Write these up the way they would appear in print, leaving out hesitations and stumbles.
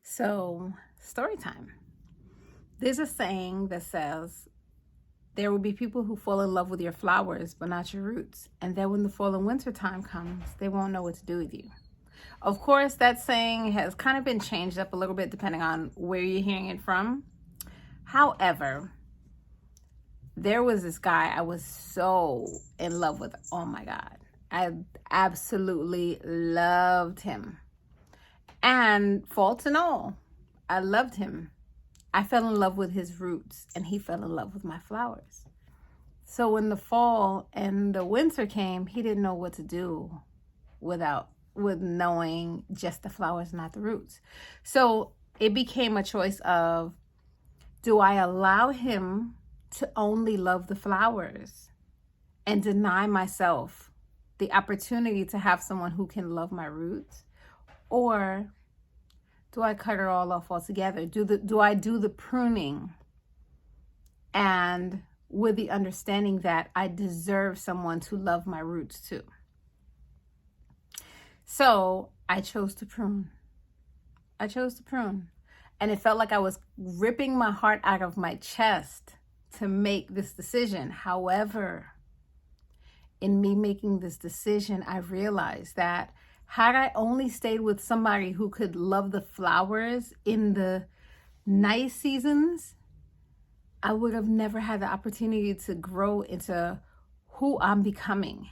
So, story time. There's a saying that says, there will be people who fall in love with your flowers, but not your roots. And then when the fall and winter time comes, they won't know what to do with you. Of course, that saying has kind of been changed up a little bit depending on where you're hearing it from. However, there was this guy I was so in love with. Oh my God. I absolutely loved him. And faults and all, I loved him. I fell in love with his roots and he fell in love with my flowers. So when the fall and the winter came, he didn't know what to do with knowing just the flowers, not the roots. So it became a choice of, do I allow him to only love the flowers and deny myself the opportunity to have someone who can love my roots? Or do I cut it all off altogether? Do I do the pruning, and with the understanding that I deserve someone to love my roots too? So I chose to prune. And it felt like I was ripping my heart out of my chest to make this decision. However, in me making this decision, I realized that had I only stayed with somebody who could love the flowers in the nice seasons, I would have never had the opportunity to grow into who I'm becoming,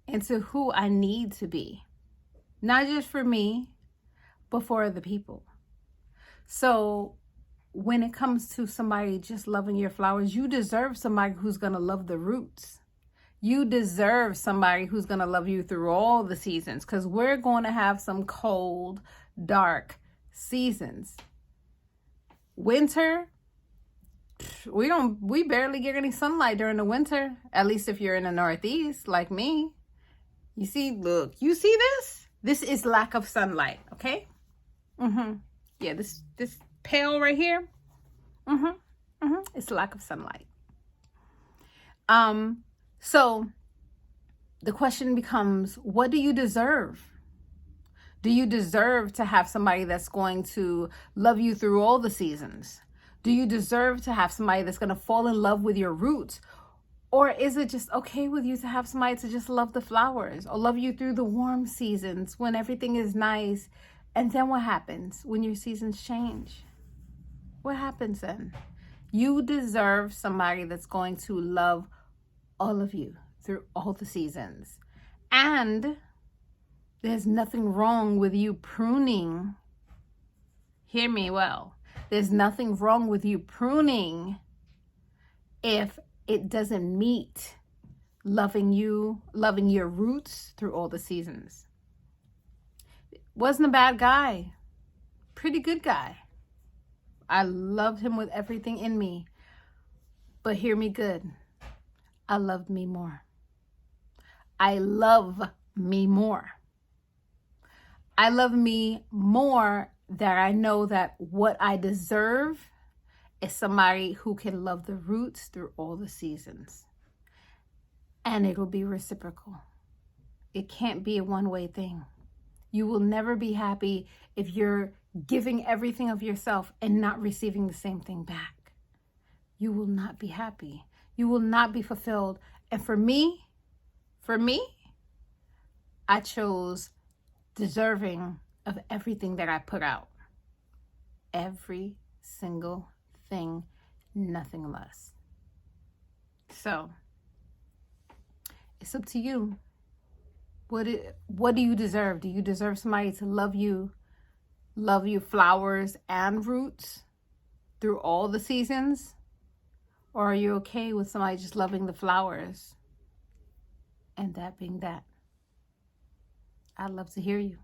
into who I need to be. Not just for me, but for other people. So when it comes to somebody just loving your flowers, you deserve somebody who's going to love the roots. You deserve somebody who's going to love you through all the seasons, because we're going to have some cold, dark seasons. Winter, we barely get any sunlight during the winter, at least if you're in the Northeast like me. You see, look, you see this? This is lack of sunlight, okay? Yeah, this pale right here. It's lack of sunlight. So the question becomes, what do you deserve? Do you deserve to have somebody that's going to love you through all the seasons? Do you deserve to have somebody that's going to fall in love with your roots? Or is it just okay with you to have somebody to just love the flowers or love you through the warm seasons when everything is nice? And then what happens when your seasons change? What happens then? You deserve somebody that's going to love all of you through all the seasons. And there's nothing wrong with you pruning. Hear me well. There's nothing wrong with you pruning if it doesn't meet loving you, loving your roots through all the seasons. Wasn't a bad guy. Pretty good guy. I loved him with everything in me. But hear me good. I loved me more. I love me more. I love me more that I know that what I deserve is somebody who can love the roots through all the seasons. And it'll be reciprocal. It can't be a one-way thing. You will never be happy if you're giving everything of yourself and not receiving the same thing back. You will not be happy. You will not be fulfilled. And for me, I chose deserving of everything that I put out. Every single thing, nothing less. So, it's up to you. What do you deserve? Do you deserve somebody to love you flowers and roots through all the seasons? Or are you okay with somebody just loving the flowers and that being that? I'd love to hear you.